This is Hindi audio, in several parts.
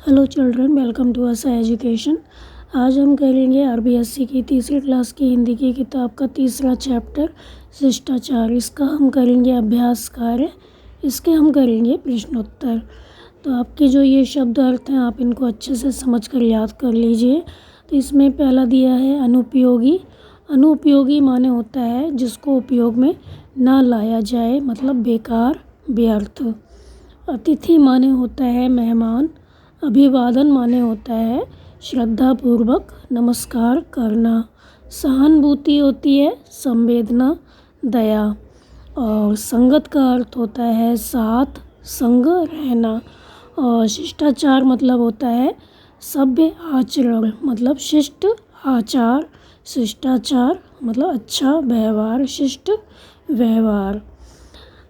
हेलो चिल्ड्रन, वेलकम टू असा एजुकेशन। आज हम करेंगे आरबीएससी की तीसरी क्लास की हिंदी की किताब का तीसरा चैप्टर शिष्टाचार। इसका हम करेंगे अभ्यास कार्य, इसके हम करेंगे प्रश्नोत्तर। तो आपके जो ये शब्द अर्थ हैं आप इनको अच्छे से समझ कर याद कर लीजिए। तो इसमें पहला दिया है अनुपयोगी। अनुपयोगी माने होता है जिसको उपयोग में ना लाया जाए, मतलब बेकार, व्यर्थ। अतिथि माने होता है मेहमान। अभिवादन माने होता है श्रद्धापूर्वक नमस्कार करना। सहानुभूति होती है संवेदना, दया। और संगत का अर्थ होता है साथ, संग रहना। और शिष्टाचार मतलब होता है सभ्य आचरण, मतलब शिष्ट आचार। शिष्टाचार मतलब अच्छा व्यवहार, शिष्ट व्यवहार।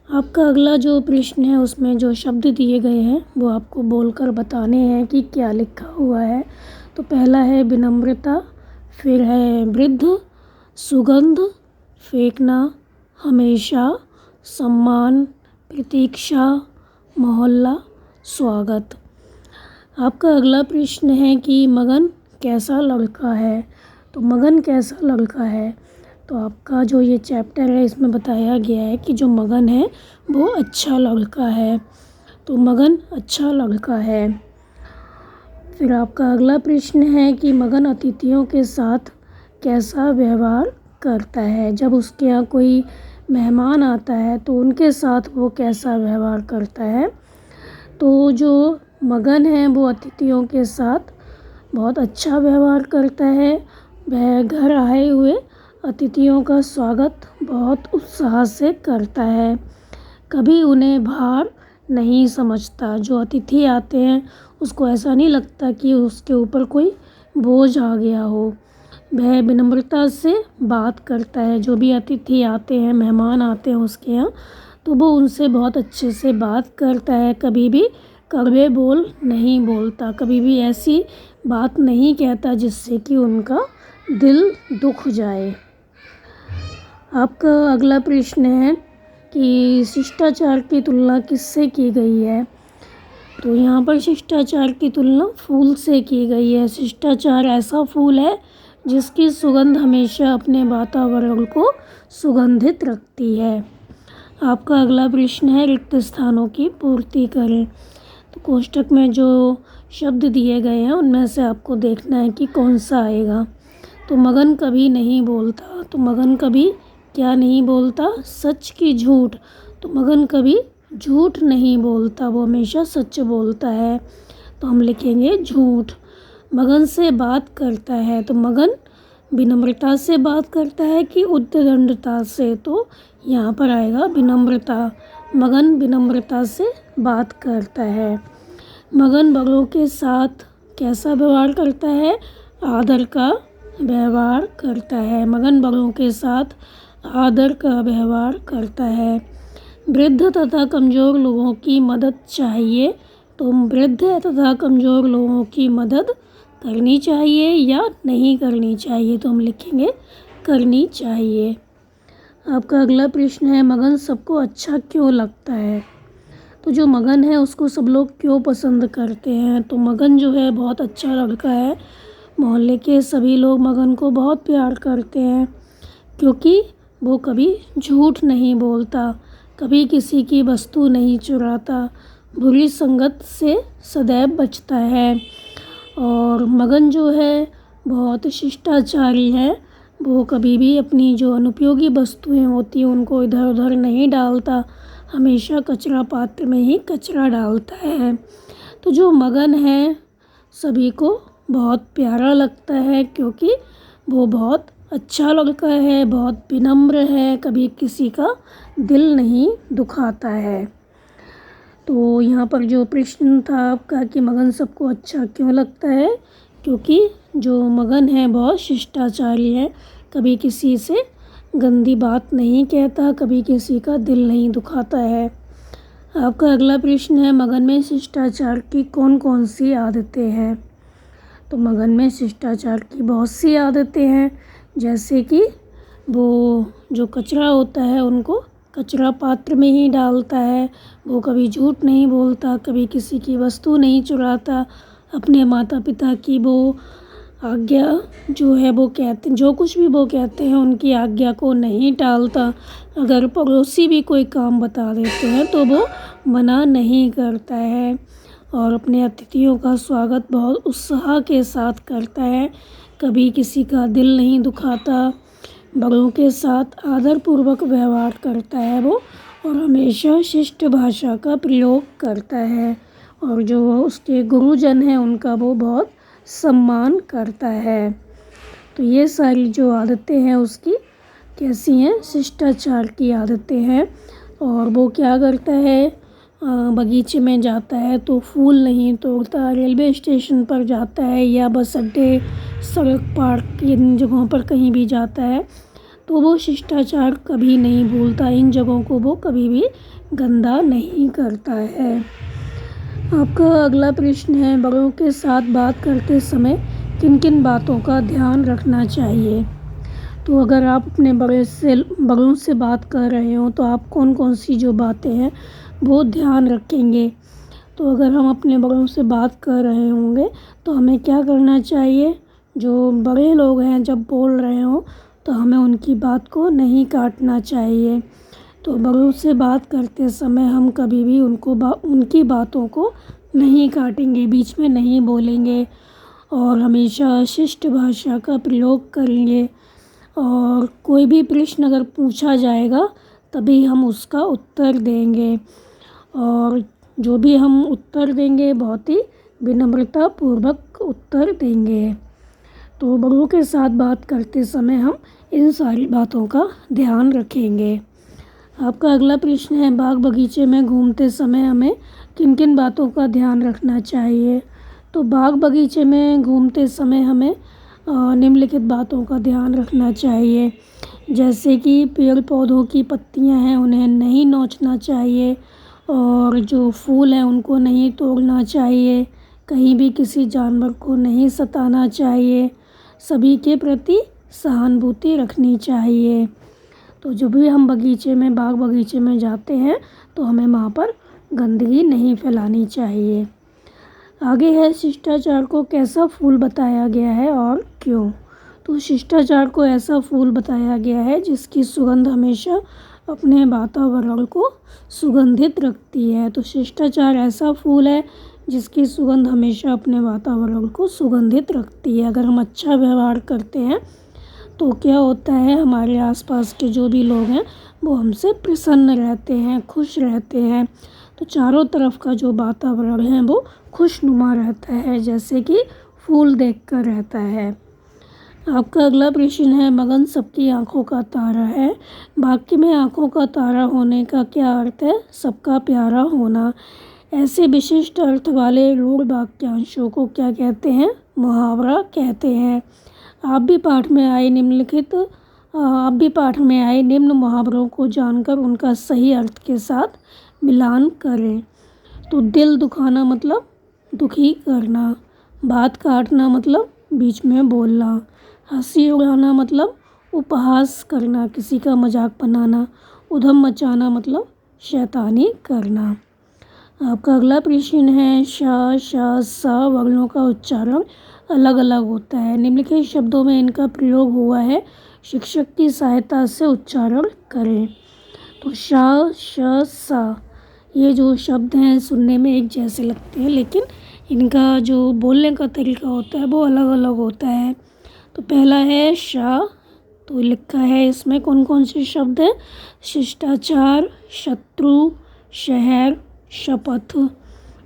आपका अगला जो प्रश्न है उसमें जो शब्द दिए गए हैं वो आपको बोलकर बताने हैं कि क्या लिखा हुआ है। तो पहला है विनम्रता, फिर है वृद्ध, सुगंध, फेंकना, हमेशा, सम्मान, प्रतीक्षा, मोहल्ला, स्वागत। आपका अगला प्रश्न है कि मगन कैसा लड़का है। तो मगन कैसा लड़का है, तो आपका जो ये चैप्टर है इसमें बताया गया है कि जो मगन है वो अच्छा लड़का है। तो मगन अच्छा लड़का है। फिर आपका अगला प्रश्न है कि मगन अतिथियों के साथ कैसा व्यवहार करता है। जब उसके यहाँ कोई मेहमान आता है तो उनके साथ वो कैसा व्यवहार करता है। तो जो मगन है वो अतिथियों के साथ बहुत अच्छा व्यवहार करता है। वह घर आए हुए अतिथियों का स्वागत बहुत उत्साह से करता है, कभी उन्हें भार नहीं समझता। जो अतिथि आते हैं उसको ऐसा नहीं लगता कि उसके ऊपर कोई बोझ आ गया हो। वह विनम्रता से बात करता है। जो भी अतिथि आते हैं, मेहमान आते हैं उसके यहाँ, तो वो उनसे बहुत अच्छे से बात करता है। कभी भी कड़वे बोल नहीं बोलता, कभी भी ऐसी बात नहीं कहता जिससे कि उनका दिल दुख जाए। आपका अगला प्रश्न है कि शिष्टाचार की तुलना किससे की गई है। तो यहाँ पर शिष्टाचार की तुलना फूल से की गई है। शिष्टाचार ऐसा फूल है जिसकी सुगंध हमेशा अपने वातावरण को सुगंधित रखती है। आपका अगला प्रश्न है रिक्त स्थानों की पूर्ति करें। तो कोष्टक में जो शब्द दिए गए हैं उनमें से आपको देखना है कि कौन सा आएगा। तो मगन कभी नहीं बोलता। तो मगन कभी क्या नहीं बोलता, सच की झूठ। तो मगन कभी झूठ नहीं बोलता, वो हमेशा सच बोलता है। तो हम लिखेंगे झूठ। मगन से बात करता है। तो मगन विनम्रता से बात करता है कि उद्दंडता से। तो यहाँ पर आएगा विनम्रता। मगन विनम्रता से बात करता है। मगन बड़ों के साथ कैसा व्यवहार करता है, आदर का व्यवहार करता है। मगन बड़ों के साथ आदर का व्यवहार करता है। वृद्ध तथा कमज़ोर लोगों की मदद चाहिए। तो वृद्ध तथा कमज़ोर लोगों की मदद करनी चाहिए या नहीं करनी चाहिए। तो हम लिखेंगे करनी चाहिए। आपका अगला प्रश्न है मगन सबको अच्छा क्यों लगता है। तो जो मगन है उसको सब लोग क्यों पसंद करते हैं। तो मगन जो है बहुत अच्छा लड़का है। मोहल्ले के सभी लोग मगन को बहुत प्यार करते हैं क्योंकि वो कभी झूठ नहीं बोलता, कभी किसी की वस्तु नहीं चुराता, बुरी संगत से सदैव बचता है। और मगन जो है बहुत शिष्टाचारी है। वो कभी भी अपनी जो अनुपयोगी वस्तुएं होती हैं उनको इधर उधर नहीं डालता, हमेशा कचरा पात्र में ही कचरा डालता है। तो जो मगन है सभी को बहुत प्यारा लगता है क्योंकि वो बहुत अच्छा लड़का है, बहुत विनम्र है, कभी किसी का दिल नहीं दुखाता है। तो यहाँ पर जो प्रश्न था आपका कि मगन सबको अच्छा क्यों लगता है, क्योंकि जो मगन है बहुत शिष्टाचारी है, कभी किसी से गंदी बात नहीं कहता, कभी किसी का दिल नहीं दुखाता है। आपका अगला प्रश्न है मगन में शिष्टाचार की कौन कौन सी आदतें हैं। तो मगन में शिष्टाचार की बहुत सी आदतें हैं, जैसे कि वो जो कचरा होता है उनको कचरा पात्र में ही डालता है। वो कभी झूठ नहीं बोलता, कभी किसी की वस्तु नहीं चुराता, अपने माता पिता की वो आज्ञा जो है वो कहते जो कुछ भी वो कहते हैं उनकी आज्ञा को नहीं टालता। अगर पड़ोसी भी कोई काम बता देते हैं तो वो मना नहीं करता है और अपने अतिथियों का स्वागत बहुत उत्साह के साथ करता है। कभी किसी का दिल नहीं दुखाता, बड़ों के साथ आदरपूर्वक व्यवहार करता है वो और हमेशा शिष्ट भाषा का प्रयोग करता है और जो उसके गुरुजन हैं उनका वो बहुत सम्मान करता है। तो ये सारी जो आदतें हैं उसकी कैसी हैं, शिष्टाचार की आदतें हैं। और वो क्या करता है, बगीचे में जाता है तो फूल नहीं तोड़ता, रेलवे स्टेशन पर जाता है या बस अड्डे, सड़क, पार्क, इन जगहों पर कहीं भी जाता है तो वो शिष्टाचार कभी नहीं भूलता। इन जगहों को वो कभी भी गंदा नहीं करता है। आपका अगला प्रश्न है, बड़ों के साथ बात करते समय किन किन बातों का ध्यान रखना चाहिए। तो अगर आप अपने बड़ों से बात कर रहे हो तो आप कौन कौन सी जो बातें हैं वो ध्यान रखेंगे। तो अगर हम अपने बड़ों से बात कर रहे होंगे तो हमें क्या करना चाहिए, जो बड़े लोग हैं जब बोल रहे हों तो हमें उनकी बात को नहीं काटना चाहिए। तो बड़ों से बात करते समय हम कभी भी उनकी बातों को नहीं काटेंगे, बीच में नहीं बोलेंगे और हमेशा शिष्ट भाषा का प्रयोग करेंगे। और कोई भी प्रश्न अगर पूछा जाएगा तभी हम उसका उत्तर देंगे और जो भी हम उत्तर देंगे बहुत ही विनम्रतापूर्वक उत्तर देंगे। तो बड़ों के साथ बात करते समय हम इन सारी बातों का ध्यान रखेंगे। आपका अगला प्रश्न है, बाग बगीचे में घूमते समय हमें किन किन बातों का ध्यान रखना चाहिए। तो बाग बगीचे में घूमते समय हमें निम्नलिखित बातों का ध्यान रखना चाहिए, जैसे कि पेड़ पौधों की पत्तियां हैं उन्हें नहीं नोचना चाहिए और जो फूल हैं उनको नहीं तोड़ना चाहिए, कहीं भी किसी जानवर को नहीं सताना चाहिए, सभी के प्रति सहानुभूति रखनी चाहिए। तो जब भी हम बाग बगीचे में जाते हैं तो हमें वहाँ पर गंदगी नहीं फैलानी चाहिए। आगे है, शिष्टाचार को कैसा फूल बताया गया है और क्यों। तो शिष्टाचार को ऐसा फूल बताया गया है जिसकी सुगंध हमेशा अपने वातावरण को सुगंधित रखती है। तो शिष्टाचार ऐसा फूल है जिसकी सुगंध हमेशा अपने वातावरण को सुगंधित रखती है। अगर हम अच्छा व्यवहार करते हैं तो क्या होता है, हमारे आसपास के जो भी लोग हैं वो हमसे प्रसन्न रहते हैं, खुश रहते हैं। तो चारों तरफ का जो वातावरण है वो खुशनुमा रहता है, जैसे कि फूल देखकर रहता है। आपका अगला प्रश्न है, मगन सबकी आंखों का तारा है। वाक्य में आंखों का तारा होने का क्या अर्थ है, सबका प्यारा होना। ऐसे विशिष्ट अर्थ वाले रूढ़ वाक्यांशों को क्या कहते हैं, मुहावरा कहते हैं। आप भी पाठ में आए निम्न मुहावरों को जानकर उनका सही अर्थ के साथ मिलान करें। तो दिल दुखाना मतलब दुखी करना, बात काटना मतलब बीच में बोलना, हंसी उड़ाना मतलब उपहास करना, किसी का मजाक बनाना, उधम मचाना मतलब शैतानी करना। आपका अगला प्रश्न है, श, श, स वर्णों का उच्चारण अलग अलग होता है। निम्नलिखित शब्दों में इनका प्रयोग हुआ है, शिक्षक की सहायता से उच्चारण करें। तो श, श, स ये जो शब्द हैं सुनने में एक जैसे लगते हैं लेकिन इनका जो बोलने का तरीका होता है वो अलग अलग होता है। तो पहला है श, तो लिखा है इसमें कौन कौन से शब्द हैं, शिष्टाचार, शत्रु, शहर, शपथ।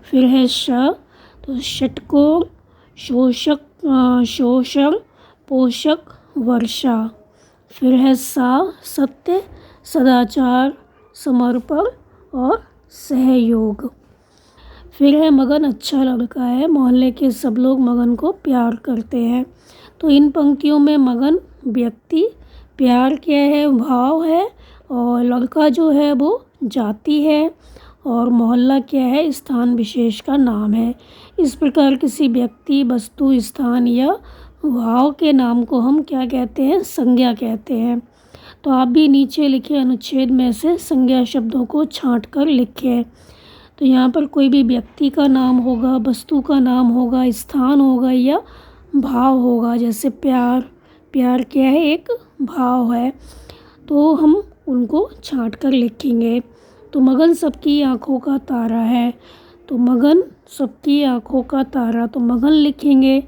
फिर है श, तो षटकोर, शोषण, पोषक, वर्षा। फिर है सा, सत्य, सदाचार, समर्पण और सहयोग। फिर है मगन अच्छा लड़का है, मोहल्ले के सब लोग मगन को प्यार करते हैं। तो इन पंक्तियों में मगन व्यक्ति, प्यार क्या है, भाव है, और लड़का जो है वो जाति है, और मोहल्ला क्या है, स्थान विशेष का नाम है। इस प्रकार किसी व्यक्ति, वस्तु, स्थान या भाव के नाम को हम क्या कहते हैं, संज्ञा कहते हैं। तो आप भी नीचे लिखे अनुच्छेद में से संज्ञा शब्दों को छांट कर लिखें। तो यहाँ पर कोई भी व्यक्ति का नाम होगा, वस्तु का नाम होगा, स्थान होगा या भाव होगा। जैसे प्यार, प्यार क्या है, एक भाव है, तो हम उनको छांट कर लिखेंगे। तो मगन सबकी आँखों का तारा है, तो मगन सबकी आँखों का तारा, तो मगन लिखेंगे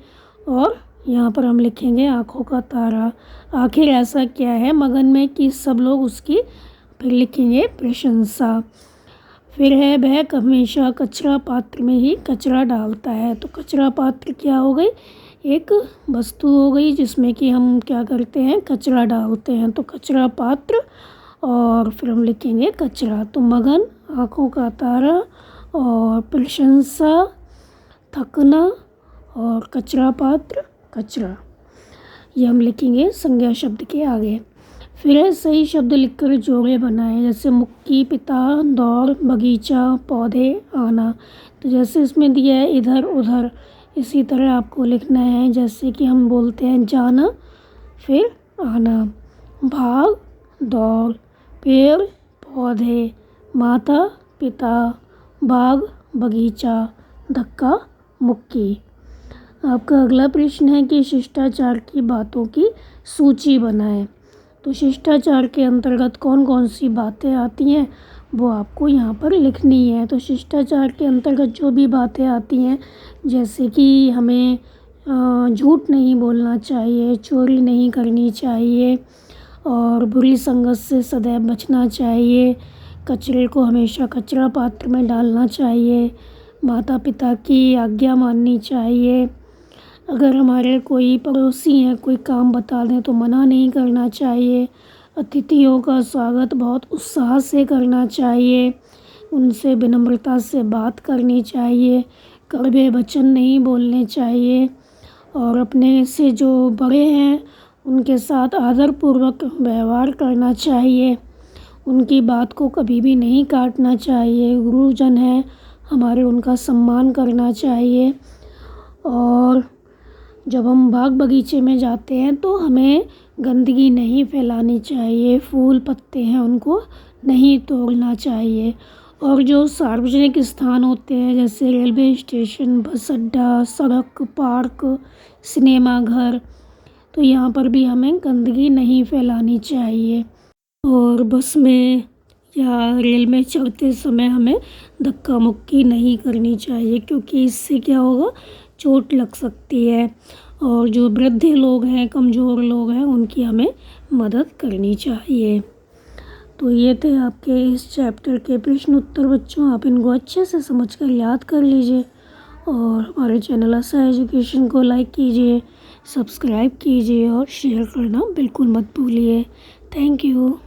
और यहाँ पर हम लिखेंगे आँखों का तारा। आखिर ऐसा क्या है मगन में कि सब लोग उसकी, फिर लिखेंगे प्रशंसा। फिर है वह हमेशा कचरा पात्र में ही कचरा डालता है, तो कचरा पात्र क्या हो गई, एक वस्तु हो गई जिसमें कि हम क्या करते हैं, कचरा डालते हैं, तो कचरा पात्र और फिर हम लिखेंगे कचरा। तो मगन, आँखों का तारा और प्रशंसा, थकना और कचरा पात्र, कचरा, ये हम लिखेंगे संज्ञा शब्द के आगे। फिर है सही शब्द लिखकर जोड़े बनाएं। जैसे मुक्की, पिता, दौड़, बगीचा, पौधे, आना। तो जैसे इसमें दिया है इधर उधर, इसी तरह आपको लिखना है। जैसे कि हम बोलते हैं जाना, फिर आना, भाग, दौड़, पेड़, पौधे, माता, पिता, बाग, बगीचा, धक्का, मुक्की। आपका अगला प्रश्न है कि शिष्टाचार की बातों की सूची बनाएं। तो शिष्टाचार के अंतर्गत कौन कौन सी बातें आती हैं वो आपको यहाँ पर लिखनी है। तो शिष्टाचार के अंतर्गत जो भी बातें आती हैं, जैसे कि हमें झूठ नहीं बोलना चाहिए, चोरी नहीं करनी चाहिए और बुरी संगत से सदैव बचना चाहिए, कचरे को हमेशा कचरा पात्र में डालना चाहिए, माता पिता की आज्ञा माननी चाहिए, अगर हमारे कोई पड़ोसी हैं कोई काम बता दें तो मना नहीं करना चाहिए, अतिथियों का स्वागत बहुत उत्साह से करना चाहिए, उनसे विनम्रता से बात करनी चाहिए, कड़वे वचन नहीं बोलने चाहिए और अपने से जो बड़े हैं उनके साथ आदरपूर्वक व्यवहार करना चाहिए, उनकी बात को कभी भी नहीं काटना चाहिए, गुरुजन हैं हमारे उनका सम्मान करना चाहिए। और जब हम बाग बगीचे में जाते हैं तो हमें गंदगी नहीं फैलानी चाहिए, फूल पत्ते हैं उनको नहीं तोड़ना चाहिए। और जो सार्वजनिक स्थान होते हैं जैसे रेलवे स्टेशन, बस अड्डा, सड़क, पार्क, सिनेमा घर, तो यहाँ पर भी हमें गंदगी नहीं फैलानी चाहिए। और बस में या रेल में चढ़ते समय हमें धक्का मुक्की नहीं करनी चाहिए, क्योंकि इससे क्या होगा, चोट लग सकती है। और जो वृद्ध लोग हैं, कमज़ोर लोग हैं, उनकी हमें मदद करनी चाहिए। तो ये थे आपके इस चैप्टर के प्रश्न उत्तर बच्चों। आप इनको अच्छे से समझकर याद कर लीजिए और हमारे चैनल आशा एजुकेशन को लाइक कीजिए, सब्सक्राइब कीजिए और शेयर करना बिल्कुल मत भूलिए। Thank you.